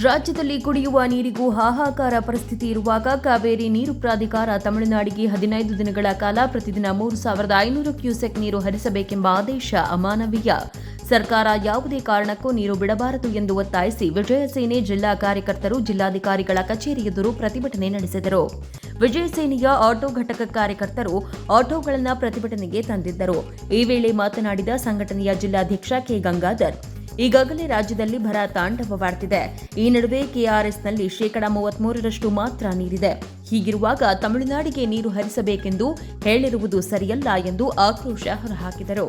ರಾಜ್ಯದಲ್ಲಿ ಕುಡಿಯುವ ನೀರಿಗೂ ಹಾಹಾಕಾರ ಪರಿಸ್ಥಿತಿ ಇರುವಾಗ ಕಾವೇರಿ ನೀರು ಪ್ರಾಧಿಕಾರ ತಮಿಳುನಾಡಿಗೆ 15 ದಿನಗಳ ಕಾಲ ಪ್ರತಿದಿನ 3,500 ಕ್ಯೂಸೆಕ್ ನೀರು ಹರಿಸಬೇಕೆಂಬ ಆದೇಶ ಅಮಾನವೀಯ. ಸರ್ಕಾರ ಯಾವುದೇ ಕಾರಣಕ್ಕೂ ನೀರು ಬಿಡಬಾರದು ಎಂದು ಒತ್ತಾಯಿಸಿ ವಿಜಯಸೇನೆ ಜಿಲ್ಲಾ ಕಾರ್ಯಕರ್ತರು ಜಿಲ್ಲಾಧಿಕಾರಿಗಳ ಕಚೇರಿ ಎದುರು ಪ್ರತಿಭಟನೆ ನಡೆಸಿದರು. ವಿಜಯಸೇನೆಯ ಆಟೋ ಘಟಕ ಕಾರ್ಯಕರ್ತರು ಆಟೋಗಳನ್ನು ಪ್ರತಿಭಟನೆಗೆ ತಂದಿದ್ದರು. ಈ ವೇಳೆ ಮಾತನಾಡಿದ ಸಂಘಟನೆಯ ಜಿಲ್ಲಾಧ್ಯಕ್ಷ ಕೆ ಗಂಗಾಧರ್, ಈಗಾಗಲೇ ರಾಜ್ಯದಲ್ಲಿ ಬರ ತಾಂಡವವಾಡ್ತಿದೆ. ಈ ನಡುವೆ ಕೆಆರ್ಎಸ್ನಲ್ಲಿ 33% ಮಾತ್ರ ನೀರಿದೆ. ಹೀಗಿರುವಾಗ ತಮಿಳುನಾಡಿಗೆ ನೀರು ಹರಿಸಬೇಕೆಂದು ಹೇಳಿರುವುದು ಸರಿಯಲ್ಲ ಎಂದು ಆಕ್ರೋಶ ಹೊರಹಾಕಿದರು.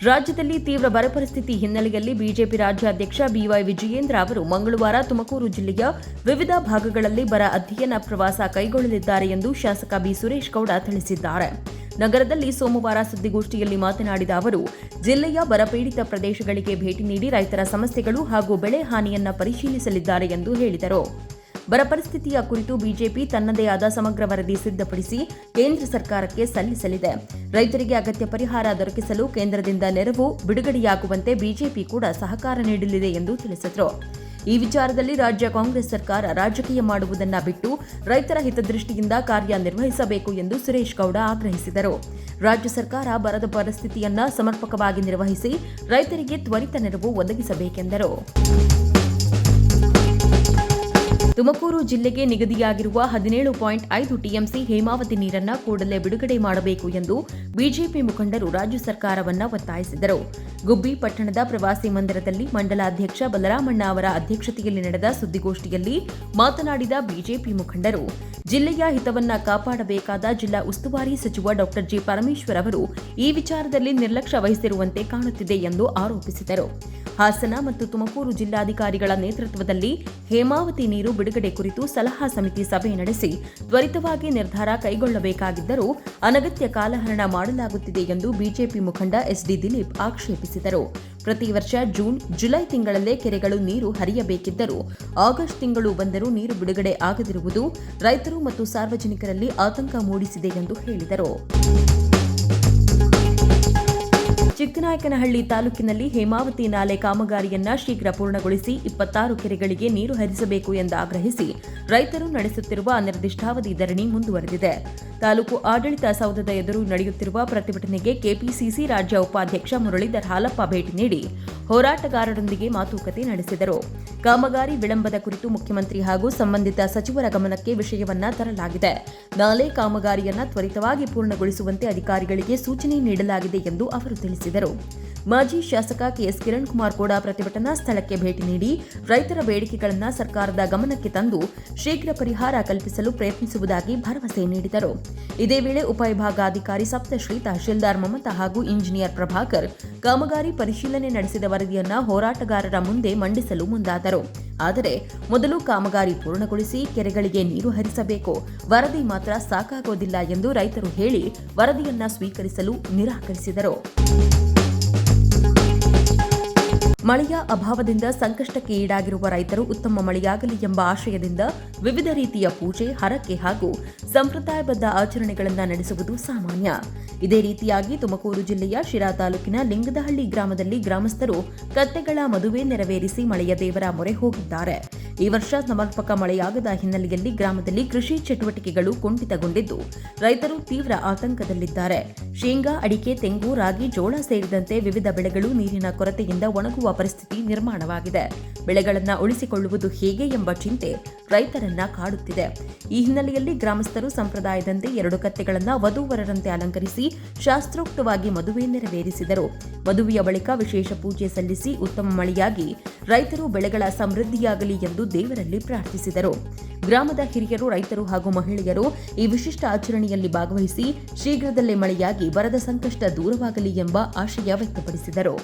ರಾಜ್ಯದಲ್ಲಿ ತೀವ್ರ ಬರ ಪರಿಸ್ಥಿತಿ ಹಿನ್ನೆಲೆಯಲ್ಲಿ ಬಿಜೆಪಿ ರಾಜ್ಯಾಧ್ಯಕ್ಷ ಬಿವೈ ವಿಜಯೇಂದ್ರ ಅವರು ಮಂಗಳವಾರ ತುಮಕೂರು ಜಿಲ್ಲೆಯ ವಿವಿಧ ಭಾಗಗಳಲ್ಲಿ ಬರ ಅಧ್ಯಯನ ಪ್ರವಾಸ ಕೈಗೊಳ್ಳಲಿದ್ದಾರೆ ಎಂದು ಶಾಸಕ ಬಿ ಸುರೇಶ್ ಗೌಡ ತಿಳಿಸಿದ್ದಾರೆ. ನಗರದಲ್ಲಿ ಸೋಮವಾರ ಸುದ್ದಿಗೋಷ್ಠಿಯಲ್ಲಿ ಮಾತನಾಡಿದ ಅವರು, ಜಿಲ್ಲೆಯ ಬರಪೀಡಿತ ಪ್ರದೇಶಗಳಿಗೆ ಭೇಟಿ ನೀಡಿ ರೈತರ ಸಮಸ್ಯೆಗಳು ಹಾಗೂ ಬೆಳೆ ಹಾನಿಯನ್ನ ಪರಿಶೀಲಿಸಲಿದ್ದಾರೆ ಎಂದು ಹೇಳಿದರು. ಬರ ಪರಿಸ್ಥಿತಿಯ ಕುರಿತು ಬಿಜೆಪಿ ತನ್ನದೇ ಆದ ಸಮಗ್ರ ವರದಿ ಸಿದ್ಧಪಡಿಸಿ ಕೇಂದ್ರ ಸರ್ಕಾರಕ್ಕೆ ಸಲ್ಲಿಸಲಿದೆ. ರೈತರಿಗೆ ಅಗತ್ಯ ಪರಿಹಾರ ದೊರಕಿಸಲು ಕೇಂದ್ರದಿಂದ ನೆರವು ಬಿಡುಗಡೆಯಾಗುವಂತೆ ಬಿಜೆಪಿ ಕೂಡ ಸಹಕಾರ ನೀಡಲಿದೆ ಎಂದು ತಿಳಿಸಿದರು. ಈ ವಿಚಾರದಲ್ಲಿ ರಾಜ್ಯ ಕಾಂಗ್ರೆಸ್ ಸರ್ಕಾರ ರಾಜಕೀಯ ಮಾಡುವುದನ್ನು ಬಿಟ್ಟು ರೈತರ ಹಿತದೃಷ್ಟಿಯಿಂದ ಕಾರ್ಯನಿರ್ವಹಿಸಬೇಕು ಎಂದು ಸುರೇಶ್ ಗೌಡ ಆಗ್ರಹಿಸಿದರು. ರಾಜ್ಯ ಸರ್ಕಾರ ಬರದ ಪರಿಸ್ಥಿತಿಯನ್ನ ಸಮರ್ಪಕವಾಗಿ ನಿರ್ವಹಿಸಿ ರೈತರಿಗೆ ತ್ವರಿತ ನೆರವು ಒದಗಿಸಬೇಕೆಂದರು. ತುಮಕೂರು ಜಿಲ್ಲೆಗೆ ನಿಗದಿಯಾಗಿರುವ 17.5 ಟಿಎಂಸಿ ಹೇಮಾವತಿ ನೀರನ್ನು ಕೂಡಲೇ ಬಿಡುಗಡೆ ಮಾಡಬೇಕು ಎಂದು ಬಿಜೆಪಿ ಮುಖಂಡರು ರಾಜ್ಯ ಸರ್ಕಾರವನ್ನು ಒತ್ತಾಯಿಸಿದರು. ಗುಬ್ಬಿ ಪಟ್ಟಣದ ಪ್ರವಾಸಿ ಮಂದಿರದಲ್ಲಿ ಮಂಡಲಾಧ್ಯಕ್ಷ ಬಲರಾಮಣ್ಣ ಅವರ ಅಧ್ಯಕ್ಷತೆಯಲ್ಲಿ ನಡೆದ ಸುದ್ದಿಗೋಷ್ಠಿಯಲ್ಲಿ ಮಾತನಾಡಿದ ಬಿಜೆಪಿ ಮುಖಂಡರು, ಜಿಲ್ಲೆಯ ಹಿತವನ್ನ ಕಾಪಾಡಬೇಕಾದ ಜಿಲ್ಲಾ ಉಸ್ತುವಾರಿ ಸಚಿವ ಡಾ ಜಿ ಪರಮೇಶ್ವರ್ ಅವರು ಈ ವಿಚಾರದಲ್ಲಿ ನಿರ್ಲಕ್ಷ್ಯ ವಹಿಸಿರುವಂತೆ ಕಾಣುತ್ತಿದೆ ಎಂದು ಆರೋಪಿಸಿದರು. ಹಾಸನ ಮತ್ತು ತುಮಕೂರು ಜಿಲ್ಲಾಧಿಕಾರಿಗಳ ನೇತೃತ್ವದಲ್ಲಿ ಹೇಮಾವತಿ ನೀರು ಬಿಡುಗಡೆ ಕುರಿತು ಸಲಹಾ ಸಮಿತಿ ಸಭೆ ನಡೆಸಿ ತ್ವರಿತವಾಗಿ ನಿರ್ಧಾರ ಕೈಗೊಳ್ಳಬೇಕಾಗಿದ್ದರೂ ಅನಗತ್ಯ ಕಾಲಹರಣ ಮಾಡಲಾಗುತ್ತಿದೆ ಎಂದು ಬಿಜೆಪಿ ಮುಖಂಡ ಎಸ್ಡಿ ದಿಲೀಪ್ ಆಕ್ಷೇಪಿಸಿದರು. ಪ್ರತಿ ವರ್ಷ ಜೂನ್, ಜುಲೈ ತಿಂಗಳಲ್ಲೇ ಕೆರೆಗಳು ನೀರು ಹರಿಯಬೇಕಿದ್ದರೂ ಆಗಸ್ಟ್ ತಿಂಗಳು ಬಂದರೂ ನೀರು ಬಿಡುಗಡೆ ಆಗದಿರುವುದು ರೈತರು ಮತ್ತು ಸಾರ್ವಜನಿಕರಲ್ಲಿ ಆತಂಕ ಮೂಡಿಸಿದೆ ಎಂದು ಹೇಳಿದರು. ಚಿಕ್ಕನಾಯಕನಹಳ್ಳಿ ತಾಲೂಕಿನಲ್ಲಿ ಹೇಮಾವತಿ ನಾಲೆ ಕಾಮಗಾರಿಯನ್ನ ಶೀಘ್ರ ಪೂರ್ಣಗೊಳಿಸಿ 26 ಕೆರೆಗಳಿಗೆ ನೀರು ಹರಿಸಬೇಕು ಎಂದು ಆಗ್ರಹಿಸಿ ರೈತರು ನಡೆಸುತ್ತಿರುವ ಅನಿರ್ದಿಷ್ಟಾವಧಿ ಧರಣಿ ಮುಂದುವರೆದಿದೆ. ತಾಲೂಕು ಆಡಳಿತ ಸೌಧದ ಎದುರು ನಡೆಯುತ್ತಿರುವ ಪ್ರತಿಭಟನೆಗೆ ಕೆಪಿಸಿಸಿ ರಾಜ್ಯ ಉಪಾಧ್ಯಕ್ಷ ಮುರಳೀಧರ್ ಹಾಲಪ್ಪ ಭೇಟಿ ನೀಡಿ ಹೋರಾಟಗಾರರೊಂದಿಗೆ ಮಾತುಕತೆ ನಡೆಸಿದರು. ಕಾಮಗಾರಿ ವಿಳಂಬದ ಕುರಿತು ಮುಖ್ಯಮಂತ್ರಿ ಹಾಗೂ ಸಂಬಂಧಿತ ಸಚಿವರ ಗಮನಕ್ಕೆ ವಿಷಯವನ್ನ ತರಲಾಗಿದೆ. ನಾಲೆ ಕಾಮಗಾರಿಯನ್ನ ತ್ವರಿತವಾಗಿ ಪೂರ್ಣಗೊಳಿಸುವಂತೆ ಅಧಿಕಾರಿಗಳಿಗೆ ಸೂಚನೆ ನೀಡಲಾಗಿದೆ ಎಂದು ಅವರು ತಿಳಿಸಿದರು. ಮಾಜಿ ಶಾಸಕ ಕೆಎಸ್ ಕಿರಣ್ ಕುಮಾರ್ ಕೂಡ ಪ್ರತಿಭಟನಾ ಸ್ಥಳಕ್ಕೆ ಭೇಟಿ ನೀಡಿ ರೈತರ ಬೇಡಿಕೆಗಳನ್ನು ಸರ್ಕಾರದ ಗಮನಕ್ಕೆ ತಂದು ಶೀಘ್ರ ಪರಿಹಾರ ಕಲ್ಪಿಸಲು ಪ್ರಯತ್ನಿಸುವುದಾಗಿ ಭರವಸೆ ನೀಡಿದರು. ಇದೇ ವೇಳೆ ಉಪವಿಭಾಗಾಧಿಕಾರಿ ಸಪ್ತಶ್ರೀ, ತಹಶೀಲ್ದಾರ್ ಮಮತಾ ಹಾಗೂ ಇಂಜಿನಿಯರ್ ಪ್ರಭಾಕರ್ ಕಾಮಗಾರಿ ಪರಿಶೀಲನೆ ನಡೆಸಿದ ವರದಿಯನ್ನ ಹೋರಾಟಗಾರರ ಮುಂದೆ ಮಂಡಿಸಲು ಮುಂದಾದರು. ಆದರೆ ಮೊದಲು ಕಾಮಗಾರಿ ಪೂರ್ಣಗೊಳಿಸಿ ಕೆರೆಗಳಿಗೆ ನೀರು ಹರಿಸಬೇಕು, ವರದಿ ಮಾತ್ರ ಸಾಕಾಗೋದಿಲ್ಲ ಎಂದು ರೈತರು ಹೇಳಿ ವರದಿಯನ್ನ ಸ್ವೀಕರಿಸಲು ನಿರಾಕರಿಸಿದರು. ಮಳೆಯ ಅಭಾವದಿಂದ ಸಂಕಷ್ಟಕ್ಕೆ ಈಡಾಗಿರುವ ರೈತರು ಉತ್ತಮ ಮಳೆಯಾಗಲಿ ಎಂಬ ಆಶಯದಿಂದ ವಿವಿಧ ರೀತಿಯ ಪೂಜೆ, ಹರಕೆ ಹಾಗೂ ಸಂಪ್ರದಾಯಬದ್ಧ ಆಚರಣೆಗಳನ್ನು ನಡೆಸುವುದು ಸಾಮಾನ್ಯ. ಇದೇ ರೀತಿಯಾಗಿ ತುಮಕೂರು ಜಿಲ್ಲೆಯ ಶಿರಾ ತಾಲೂಕಿನ ಲಿಂಗದಹಳ್ಳಿ ಗ್ರಾಮದಲ್ಲಿ ಗ್ರಾಮಸ್ಥರು ಕತ್ತೆಗಳ ಮದುವೆ ನೆರವೇರಿಸಿ ಮಳೆಯ ದೇವರ ಮೊರೆ ಹೋಗಿದ್ದಾರೆ. ಈ ವರ್ಷ ಸಮರ್ಪಕ ಮಳೆಯಾಗದ ಹಿನ್ನೆಲೆಯಲ್ಲಿ ಗ್ರಾಮದಲ್ಲಿ ಕೃಷಿ ಚಟುವಟಿಕೆಗಳು ಕುಂಠಿತಗೊಂಡಿದ್ದು ರೈತರು ತೀವ್ರ ಆತಂಕದಲ್ಲಿದ್ದಾರೆ. ಶೇಂಗಾ, ಅಡಿಕೆ, ತೆಂಗು, ರಾಗಿ, ಜೋಳ ಸೇರಿದಂತೆ ವಿವಿಧ ಬೆಳೆಗಳು ನೀರಿನ ಕೊರತೆಯಿಂದ ಒಣಗುವ ಪರಿಸ್ಥಿತಿ ನಿರ್ಮಾಣವಾಗಿದೆ. ಬೆಳೆಗಳನ್ನು ಉಳಿಸಿಕೊಳ್ಳುವುದು ಹೇಗೆ ಎಂಬ ಚಿಂತೆ ರೈತರನ್ನ ಕಾಡುತ್ತಿದೆ. ಈ ಹಿನ್ನೆಲೆಯಲ್ಲಿ ಗ್ರಾಮಸ್ಥರು ಸಂಪ್ರದಾಯದಂತೆ 2 ಕತ್ತೆಗಳನ್ನು ವಧೂವರರಂತೆ ಅಲಂಕರಿಸಿ ಶಾಸ್ತ್ರೋಕ್ತವಾಗಿ ಮದುವೆ ನೆರವೇರಿಸಿದರು. ಮದುವೆಯ ಬಳಿಕ ವಿಶೇಷ ಪೂಜೆ ಸಲ್ಲಿಸಿ ಉತ್ತಮ ಮಳೆಯಾಗಿ ರೈತರು ಬೆಳೆಗಳ ಸಮೃದ್ಧಿಯಾಗಲಿ ಎಂದು ದೇವರಲ್ಲಿ ಪ್ರಾರ್ಥಿಸಿದರು. ಗ್ರಾಮದ ಹಿರಿಯರು, ರೈತರು ಹಾಗೂ ಮಹಿಳೆಯರು ಈ ವಿಶಿಷ್ಟ ಆಚರಣೆಯಲ್ಲಿ ಭಾಗವಹಿಸಿ ಶೀಘ್ರದಲ್ಲೇ ಮಳೆಯಾಗಿ ಬರದ ಸಂಕಷ್ಟ ದೂರವಾಗಲಿ ಎಂಬ ಆಶಯ ವ್ಯಕ್ತಪಡಿಸಿದರು.